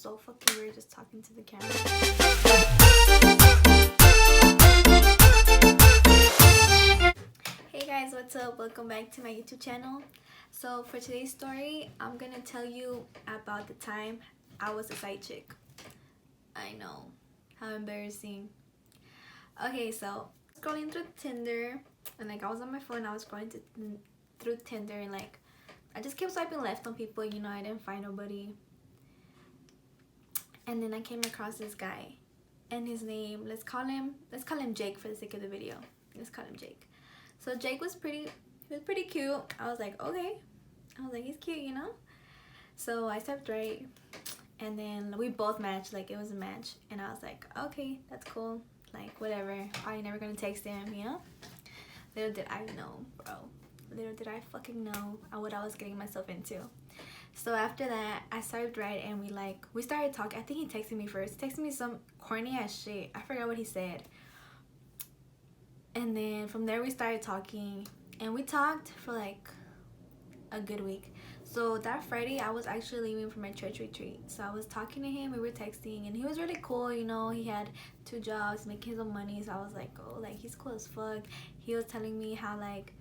so fucking weird just talking to the camera. Hey guys, what's up? Welcome back to my YouTube channel. So for today's story, I'm gonna tell you about the time I was a side chick. I know, how embarrassing. Okay, so scrolling through Tinder, and like I was on my phone, I was scrolling through Tinder, and like I just kept swiping left on people, you know, I didn't find nobody. And then I came across this guy, and his name, let's call him Jake for the sake of the video. Let's call him Jake. So Jake was pretty cute. I was like, okay. I was like, he's cute, you know? So I swiped right, and then we both matched, like it was a match. And I was like, okay, that's cool. Like, whatever. Probably never gonna text him, you know? Little did I know, bro. Little did I fucking know what I was getting myself into. So after that, I swiped right, and we started talking. I think he texted me first. He texted me some corny ass shit. I forgot what he said. And then from there we started talking, and we talked for like a good week. So that Friday I was actually leaving for my church retreat. So I was talking to him, we were texting, and he was really cool, you know. He had 2 jobs, making his own money. So I was like, oh, like he's cool as fuck. He was telling me how like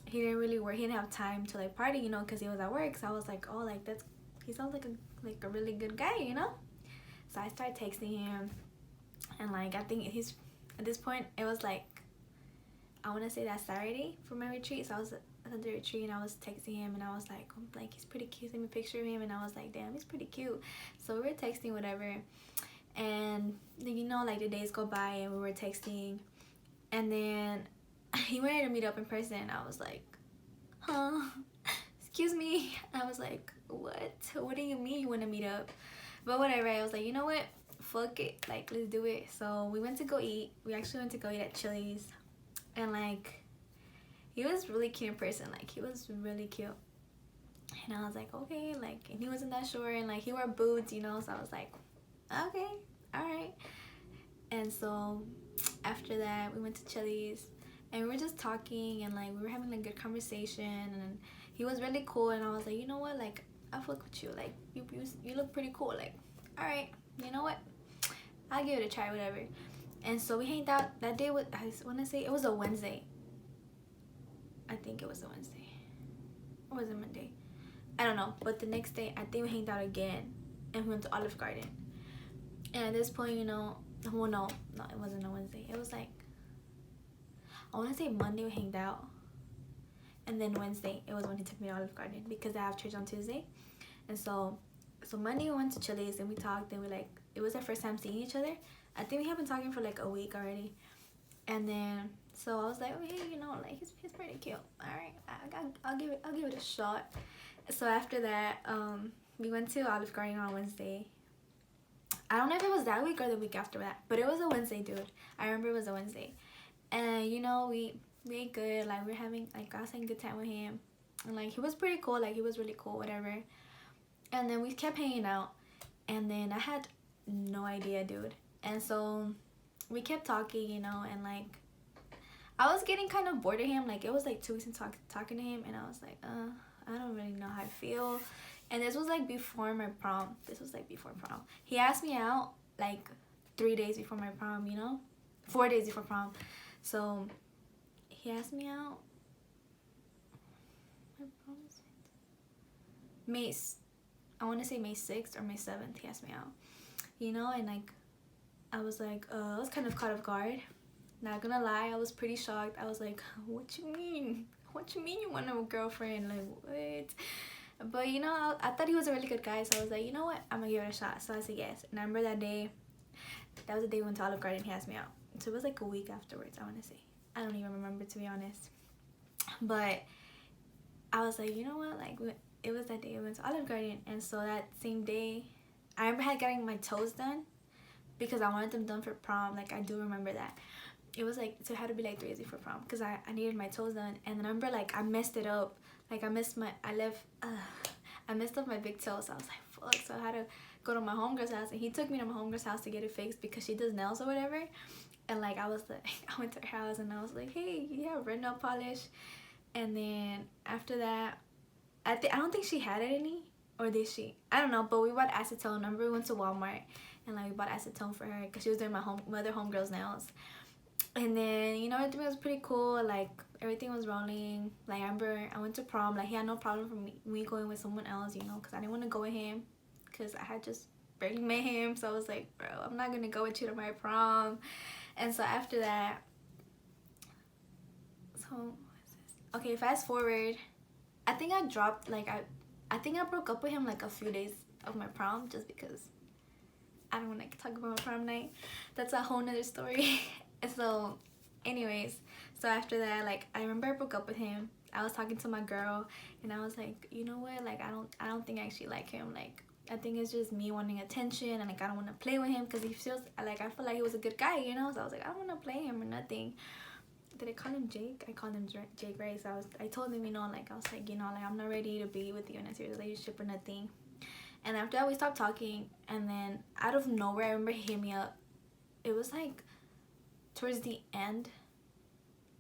he didn't really work, he didn't have time to like party, you know, because he was at work. So I was like, oh, like he sounds like a really good guy, you know. So I started texting him, and like I think he's at this point it was like, I want to say that Saturday for my retreat. So I was at the retreat, and I was texting him, and I was like, he's pretty cute. Send me a picture of him, and I was like, damn, he's pretty cute. So we were texting, whatever, and you know, like the days go by, and we were texting, and then he wanted to meet up in person. I was like, huh? Excuse me. I was like, what do you mean you want to meet up? But whatever. I was like, you know what? Fuck it. Like, let's do it. So we went to go eat. We actually went to go eat at Chili's. And like, he was really cute in person. Like, he was really cute. And I was like, okay. Like, and he wasn't that short, and like he wore boots, you know. So I was like, okay, all right. And so after that, we went to Chili's, and we were just talking, and like we were having a good conversation, and he was really cool. And I was like, you know what? Like, I fuck with you. Like, you look pretty cool. Like, all right, you know what? I'll give it a try, whatever. And so we hanged out that day. I want to say it was a Wednesday. I think it was a Wednesday. Or was it Monday? I don't know. But the next day, I think we hanged out again, and we went to Olive Garden. And at this point, you know, well, no, it wasn't a Wednesday. It was like, I want to say Monday we hanged out, and then Wednesday it was when he took me to Olive Garden because I have church on Tuesday. And so Monday we went to Chili's, and we talked, and it was our first time seeing each other. I think we have been talking for like a week already. And then so I was like, oh, hey, you know, like he's pretty cute. All right, I'll give it a shot. So after that, we went to Olive Garden on Wednesday. I don't know if it was that week or the week after that, but it was a Wednesday, dude. I remember it was a Wednesday. And you know, we ate good. Like, we were having, like, I was having a good time with him, and like he was pretty cool. Like, he was really cool, whatever. And then we kept hanging out, and then I had no idea, dude. And so we kept talking, you know, and like I was getting kind of bored of him. Like, it was like 2 weeks into talking to him, and I was like, I don't really know how I feel. And this was like before my prom. He asked me out like 3 days before my prom, you know, 4 days before prom. So he asked me out. My prom is I want to say May 6th or May 7th. He asked me out, you know, and like I was like, I was kind of caught off guard. Not gonna lie, I was pretty shocked. I was like, what you mean? What you mean you want a girlfriend? Like, what? But you know, I thought he was a really good guy, so I was like, you know what? I'm gonna give it a shot. So I said yes. And I remember that day. That was the day we went to Olive Garden. He asked me out. So it was like a week afterwards, I want to say. I don't even remember, to be honest. But I was like, you know what? Like, it was that day we went to Olive Garden. And so that same day, I remember I had getting my toes done because I wanted them done for prom. Like, I do remember that. It was like, so it had to be like 3 days before prom because I needed my toes done. And I remember, like, I messed it up. Like, I messed up my big toe. So I was like, fuck. So I had to go to my homegirl's house, and he took me to my homegirl's house to get it fixed because she does nails or whatever. And like, I was like, I went to her house, and I was like, hey, you have red nail polish? And then after that, I don't think she had any, or did she? I don't know, but we bought acetone. Remember, we went to Walmart and like we bought acetone for her because she was doing my other homegirl's nails. And then, you know, everything was pretty cool. Like, everything was rolling. Like, I remember I went to prom. Like, he had no problem for me going with someone else, you know, because I didn't want to go with him because I had just barely met him. So I was like, bro, I'm not going to go with you to my prom. And so after that, so, what is this? Okay, fast forward. I think I dropped, like, I think I broke up with him, like, a few days of my prom just because I don't want to talk about my prom night. That's a whole nother story. So anyways, so after that, like, I remember I broke up with him. I was talking to my girl and I was like, you know what, like, I don't think I actually like him. Like, I think it's just me wanting attention, and like I don't want to play with him because he feels like, I feel like he was a good guy, you know. So I was like, I don't want to play him or nothing. Did I call him Jake? I called him Jake, right? So I told him, you know, like, I was like, you know, like, I'm not ready to be with you in a serious relationship or nothing. And after that, we stopped talking, and then out of nowhere, I remember he hit me up. It was like towards the end.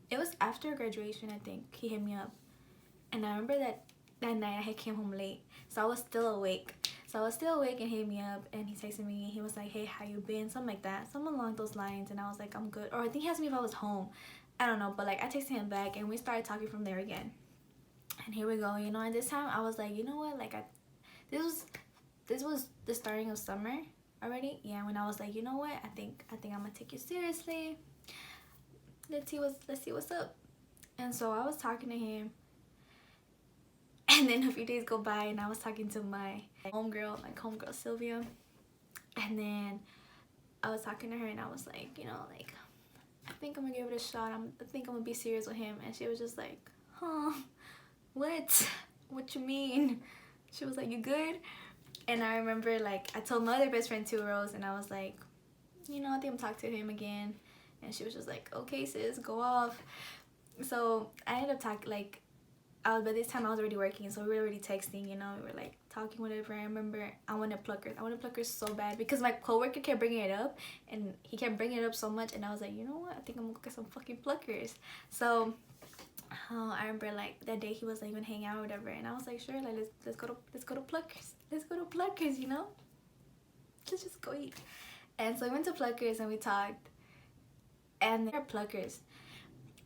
It was after graduation, I think. He hit me up, and I remember that night I came home late, so I was still awake. And he hit me up, and he texted me, and he was like, hey, how you been? Something like that, something along those lines. And I was like, I'm good. Or I think he asked me if I was home. I don't know, but like I texted him back, and we started talking from there again. And here we go, you know. And this time I was like, you know what, like, this was the starting of summer already. Yeah, when I was like, you know what, I think I'm gonna take you seriously. Let's see what's up. And so I was talking to him, and then a few days go by, and I was talking to my homegirl Sylvia, and then I was talking to her, and I was like, you know, like, I think I'm gonna give it a shot. I think I'm gonna be serious with him. And she was just like, huh, what you mean? She was like, you good? And I remember, like, I told my other best friend too, Rose, and I was like, you know, I think I'm talking to him again. And she was just like, okay, sis, go off. So I ended up talking, like, by this time I was already working, so we were already texting, you know, we were like talking, whatever. I remember I wanted pluckers so bad because my coworker kept bringing it up, and he kept bringing it up so much, and I was like, you know what, I think I'm gonna go get some fucking pluckers. So I remember, like, that day he was like, gonna hang out or whatever, and I was like, sure, like, let's go to pluckers, you know, let's just go eat. And so we went to pluckers and we talked, and they're pluckers,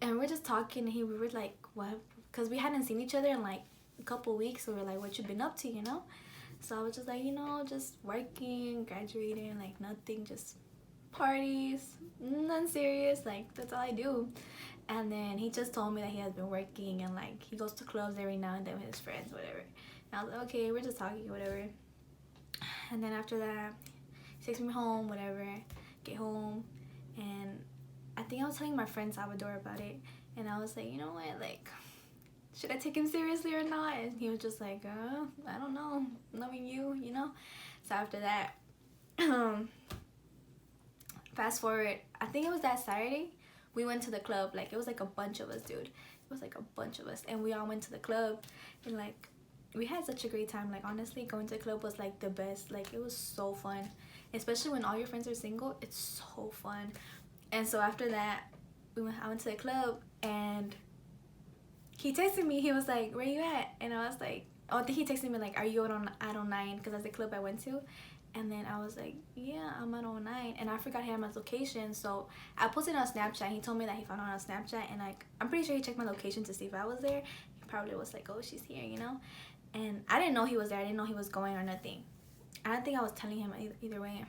and we're just talking, and we were like, what? Because we hadn't seen each other in like a couple weeks, so we're like, what you been up to, you know? So I was just like, you know, just working, graduating, like nothing, just parties, nothing serious, like that's all I do. And then he just told me that he has been working, and like he goes to clubs every now and then with his friends, whatever. And I was like, okay, we're just talking, whatever. And then after that, he takes me home, whatever, get home, and I think I was telling my friend Salvador about it, and I was like, you know what, like, should I take him seriously or not? And he was just like, I don't know, knowing you, you know. So after that, fast forward, I think it was that Saturday, we went to the club. Like, it was like a bunch of us, dude. It was like a bunch of us, and we all went to the club, and like, we had such a great time. Like, honestly, going to the club was like the best. Like, it was so fun, especially when all your friends are single. It's so fun. And so after that, I went to the club, and he texted me. He was like, where you at? And I was like, oh, I think he texted me like, are you at 09? Because that's the club I went to. And then I was like, yeah, I'm at 09. And I forgot he had my location, so I posted on Snapchat. He told me that he found it on Snapchat, and like, I'm pretty sure he checked my location to see if I was there. He probably was like, oh, she's here, you know. And I didn't know he was there. I didn't know he was going or nothing. I don't think I was telling him either way.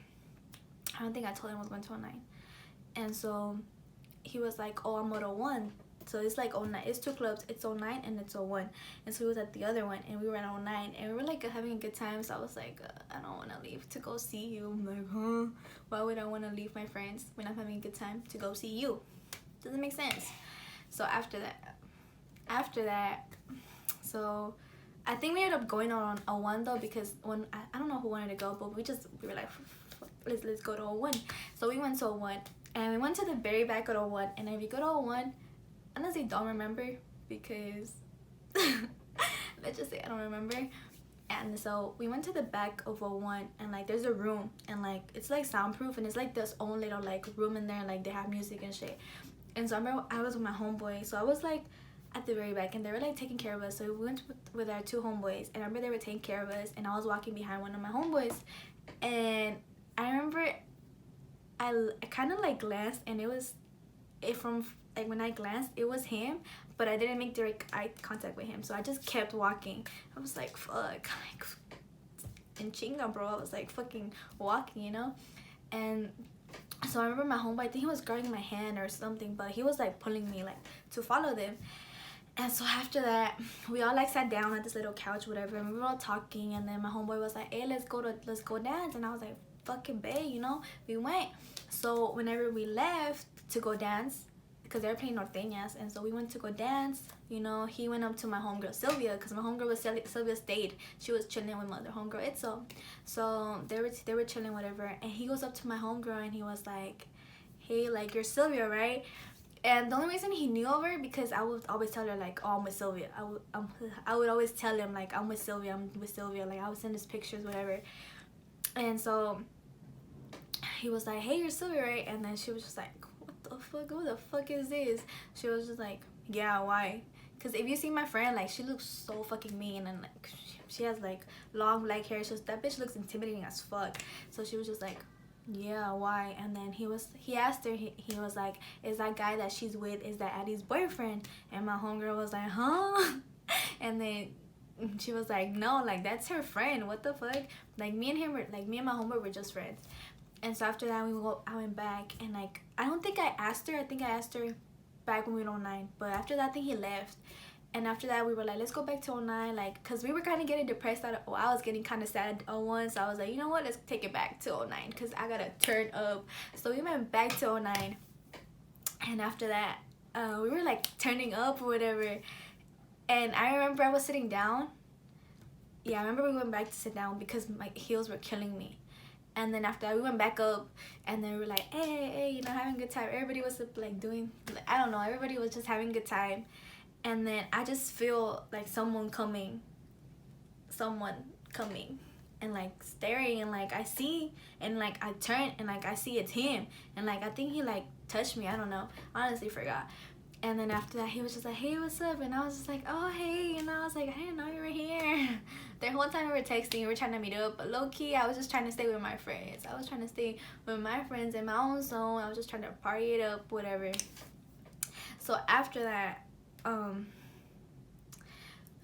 I don't think I told him I was going to 09. And so he was like, oh, I'm at 01. So it's like 09. It's two clubs. It's 09 and it's 01. And so he was at the other one, and we were at 09, and we were like having a good time. So I was like, I don't want to leave to go see you. I'm like, huh? Why would I want to leave my friends when I'm having a good time to go see you? Doesn't make sense. So after that, so I think we ended up going on 01 though, because when I don't know who wanted to go, but we were like, let's go to 01. So we went to 01, and we went to the very back of 01. And if you go to 01, honestly don't remember, because let's just say I don't remember. And so we went to the back of 01, and like there's a room, and like it's like soundproof, and it's like this own little like room in there, and like they have music and shit. And so I remember I was with my homeboy, so I was like, at the very back, and they were like taking care of us. So we went with our two homeboys, and I remember they were taking care of us, and I was walking behind one of my homeboys, and I remember I kind of like glanced, and from like when I glanced, it was him, but I didn't make direct eye contact with him, so I just kept walking. I was like, fuck, like, in chinga, bro. I was like fucking walking, you know. And so I remember my homeboy, I think he was guarding my hand or something, but he was like pulling me like to follow them. And so after that, we all like sat down at this little couch, whatever, and we were all talking. And then my homeboy was like, hey, let's go dance. And I was like, fucking bae, you know. We went. So whenever we left to go dance, because they were playing norteñas, and so we went to go dance, you know. He went up to my homegirl Sylvia, because my homegirl was Sylvia stayed. She was chilling with my other homegirl Itzel. So they were chilling, whatever. And he goes up to my homegirl, and he was like, hey, like, you're Sylvia, right? And the only reason he knew of her, because I would always tell her like, oh, I'm with Sylvia. I would always tell him like, I'm with Sylvia. Like, I would send his pictures, whatever. And so he was like, hey, you're Sylvia, right? And then she was just like, what the fuck? Who the fuck is this? She was just like, yeah, why? Because if you see my friend, like, she looks so fucking mean, and like she has like long black hair. So that bitch looks intimidating as fuck. So she was just like, yeah, why? And then he asked her, he was like, is that guy that she's with, is that Addie's boyfriend? And my homegirl was like, huh? And then she was like, no, like, that's her friend. What the fuck? Like, me and my homegirl were just friends. And so after that, I went back, and like, I don't think I asked her. I think I asked her back when we were in 09. But after that, I think he left. And after that, we were like, let's go back to 09, like, because we were kind of getting depressed. I was getting kind of sad at 01, so I was like, you know what, let's take it back to 09, because I gotta turn up. So we went back to 09, and after that, we were like turning up or whatever. And I remember I was sitting down. Yeah, I remember we went back to sit down because my heels were killing me. And then after that, we went back up, and then we were like, hey, you know, having a good time. Everybody was like doing, I don't know, everybody was just having a good time. And then I just feel like someone coming, and like staring, and like I see, and like I turn, and like I see it's him, and like I think he like touched me. I don't know, honestly forgot. And then after that, he was just like, hey, what's up? And I was just like, oh, hey, and I was like, I didn't know you were here. The whole time we were texting, we were trying to meet up, but low-key, I was just trying to stay with my friends. I was trying to stay with my friends in my own zone. I was just trying to party it up, whatever. So after that,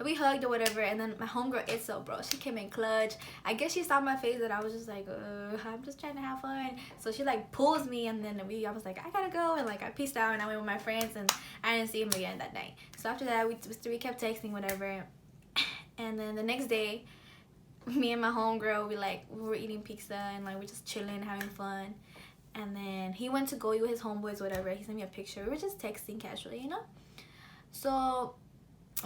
we hugged or whatever, and then my homegirl Itzel, bro, she came in clutch. I guess she saw my face that I was just like, I'm just trying to have fun. So she like pulls me, and then I was like, I gotta go, and like I peaced out, and I went with my friends, and I didn't see him again that night. So after that, we kept texting, whatever. And then the next day, me and my homegirl, we were eating pizza, and like we're just chilling, having fun. And then he went to go eat with his homeboys, whatever. He sent me a picture. We were just texting casually, you know. So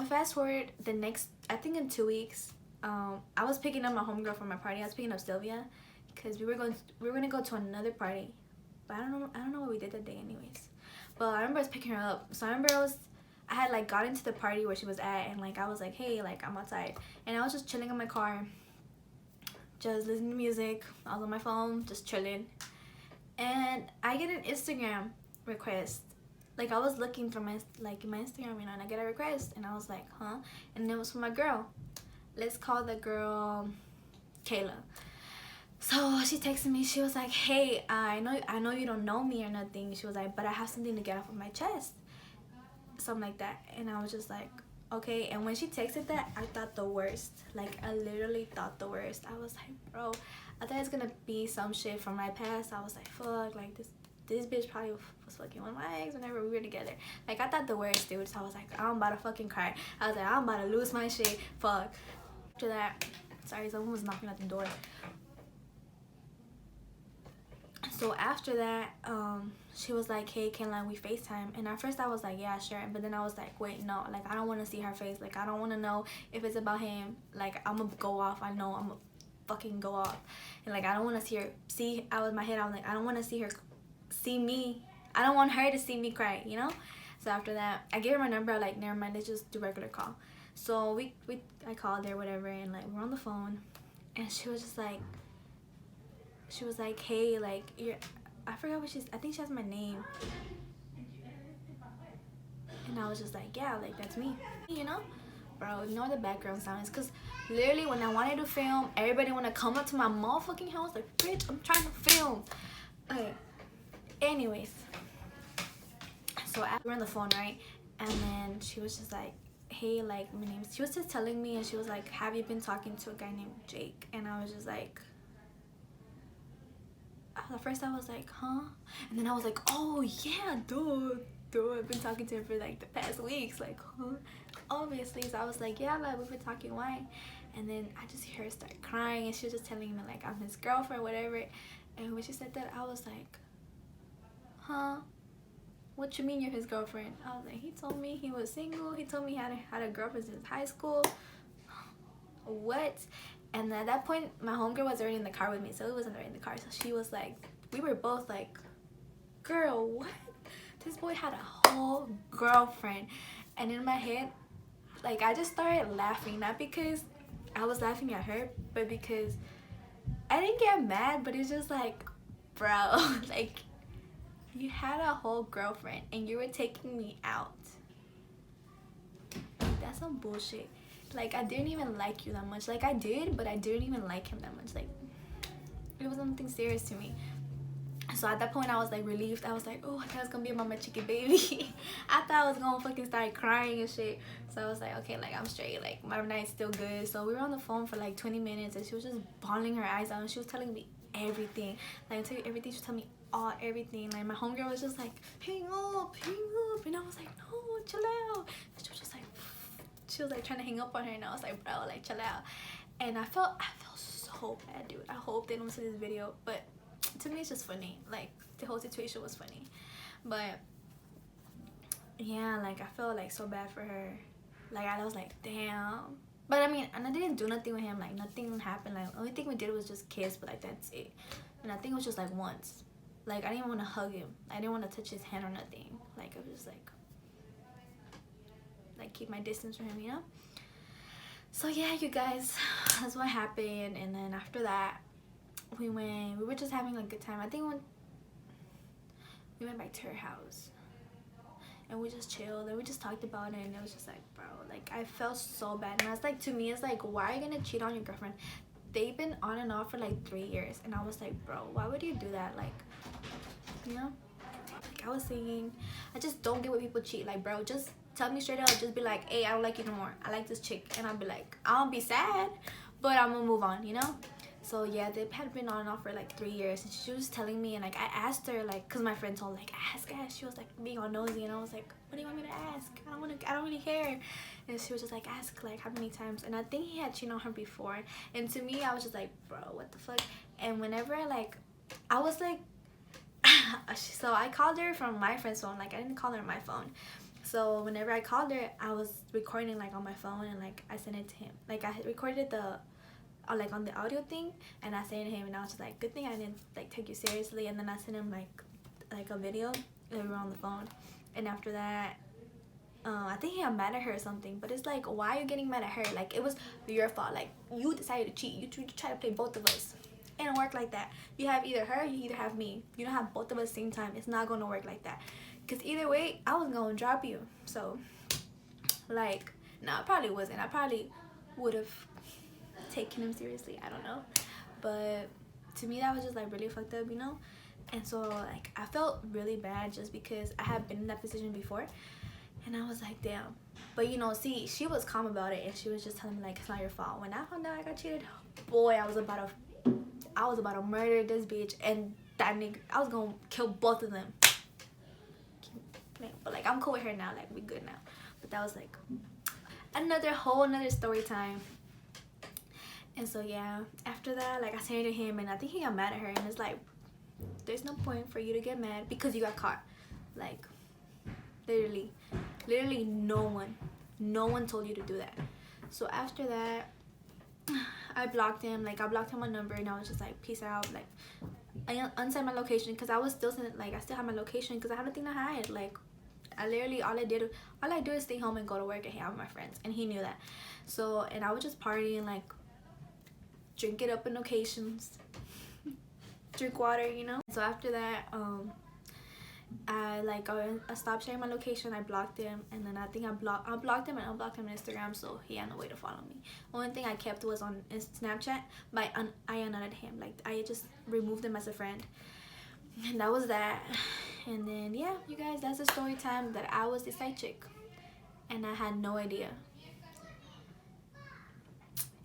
fast forward the next, I think in 2 weeks, I was picking up my homegirl from my party. I was picking up Sylvia, because we were gonna go to another party, but I don't know what we did that day anyways. But I remember I was picking her up. So I remember I had like got into the party where she was at, and like I was like, hey, like I'm outside, and I was just chilling in my car, just listening to music. I was on my phone, just chilling, and I get an Instagram request. Like, I was looking through my Instagram, you know, and I get a request, and I was like, huh? And it was from my girl. Let's call the girl Kayla. So she texted me. She was like, hey, I know you don't know me or nothing. She was like, but I have something to get off of my chest. Something like that. And I was just like, okay. And when she texted that, I thought the worst. Like, I literally thought the worst. I was like, bro, I thought it's gonna be some shit from my past. I was like, fuck, like this bitch probably was fucking one of my ex whenever we were together. Like, I thought the worst, dude. So I was like, I'm about to fucking cry. I was like, I'm about to lose my shit. Fuck. After that, sorry, someone was knocking at the door. So after that, she was like, hey, can like we FaceTime? And at first I was like, yeah, sure. But then I was like, wait, no, like I don't want to see her face. Like, I don't want to know if it's about him. Like, I'm gonna go off. I know I'm gonna fucking go off. And like, I don't want to see her in my head, I was like, I don't want to see her see me. I don't want her to see me cry, you know. So after that, I gave her my number. Like, never mind, let's just do regular call. So I called her, whatever, and like we're on the phone, and she was like, hey, like I forgot what I think she has my name. And And I was just like, yeah, like that's me, you know. Bro, ignore the background sounds, because literally when I wanted to film, everybody want to come up to my motherfucking house like, bitch, I'm trying to film. Okay, anyways, so we were on the phone, right? And then she was just like, hey, like, my name's, she was just telling me, and she was like, have you been talking to a guy named Jake? And I was just like, at first I was like, huh? And then I was like, oh yeah, duh, I've been talking to him for like the past weeks, like, huh? Obviously. So I was like, yeah, like, we've been talking, why? And then I just hear her start crying, and she was just telling me like I'm his girlfriend, whatever. And when she said that, I was like, huh? What you mean you're his girlfriend? I was like, he told me he was single, he told me he had a girlfriend since high school. What? And at that point, my homegirl was already in the car with me, so it wasn't already in the car. So she was like, we were both like, girl, what? This boy had a whole girlfriend. And in my head, like, I just started laughing, not because I was laughing at her, but because I didn't get mad, but it's just like, bro, like, you had a whole girlfriend and you were taking me out. That's some bullshit. Like, I didn't even like you that much. Like, I did, but I didn't even like him that much. Like, it was nothing serious to me. So at that point, I was like relieved. I was like, oh, I thought I was gonna be a mama chicken baby. I thought I was gonna fucking start crying and shit. So I was like, okay, like, I'm straight. Like, my night's still good. So we were on the phone for like 20 minutes, and she was just bawling her eyes out, and she was telling me everything. Like, I tell you everything. She was telling me everything. Like, my homegirl was just like, hang up, and I was like, no, chill out. And she was just like, she was like trying to hang up on her, and I was like, bro, like, chill out. And I felt so bad, dude. I hope they don't see this video, but to me it's just funny. Like, the whole situation was funny, but yeah, like, I felt like so bad for her. Like, I was like, damn. But I mean, and I didn't do nothing with him. Like, nothing happened. Like, the only thing we did was just kiss, but like, that's it. And I think it was just like once. Like, I didn't want to hug him, I didn't want to touch his hand or nothing. Like, I was just like keep my distance from him, you know. So yeah, you guys, that's what happened. And then after that, we were just having a good time. I think when we went back to her house and we just chilled and we just talked about it, and it was just like, bro, like, I felt so bad. And I was like, to me, it's like, why are you gonna cheat on your girlfriend? They've been on and off for like 3 years. And I was like, bro, why would you do that? Like, you know, like, I was saying, I just don't get why people cheat. Like, bro, just tell me straight up. Just be like, hey, I don't like you no more, I like this chick. And I'll be like, I'll be sad, but I'm gonna move on, you know. So yeah, they had been on and off for like 3 years, and she was telling me, and like, I asked her, like, cause my friend told, like, ask. She was like being all nosy, and I was like, what do you want me to ask? I don't really care. And she was just like, ask, like, how many times. And I think he had cheated on her before, and to me, I was just like, bro, what the fuck. And whenever, like, I was like, so I called her from my friend's phone. Like, I didn't call her on my phone. So whenever I called her, I was recording, like, on my phone, and like, I sent it to him. Like, I recorded the like on the audio thing, and I sent it to him, and I was just like, good thing I didn't like take you seriously. And then I sent him like a video, and we were on the phone. And after that, I think he got mad at her or something. But it's like, why are you getting mad at her? Like, it was your fault. Like, you decided to cheat. You try to play both of us. It don't work like that. You have either her, you either have me. You don't have both of us at the same time. It's not gonna work like that. Because either way, I was gonna drop you. So, like, no, I probably wasn't. I probably would have taken him seriously, I don't know. But to me, that was just like really fucked up, you know. And so, like, I felt really bad just because I had been in that position before, and I was like, damn. But you know, see, she was calm about it, and she was just telling me, like, it's not your fault. When I found out I got cheated, boy, I was about to murder this bitch and that nigga. I was gonna kill both of them. But like, I'm cool with her now. Like, we good now. But that was like another story time. And so yeah, after that, like, I said to him, and I think he got mad at her, and it's like, there's no point for you to get mad because you got caught. Like, literally no one told you to do that. So after that, I blocked him. Like, I blocked him on number, and I was just like, peace out. Like, I unsigned my location because I was still like, I still have my location because I have nothing to hide. Like, I literally, all I do is stay home and go to work and hang out with my friends, and he knew that. So, and I was just partying, like, drink it up in occasions, drink water, you know. So after that, I stopped sharing my location. I blocked him, and then I think I blocked him and unblocked him on Instagram, so he had no way to follow me. Only thing I kept was on Snapchat, but I unadded him. Like, I just removed him as a friend, and that was that. And then yeah, you guys, that's the story time that I was the side chick, and I had no idea.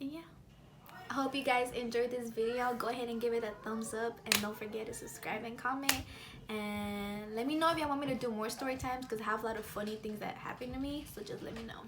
And yeah, I hope you guys enjoyed this video. Go ahead and give it a thumbs up, and don't forget to subscribe and comment, and let me know if y'all want me to do more story times, because I have a lot of funny things that happen to me, so just let me know.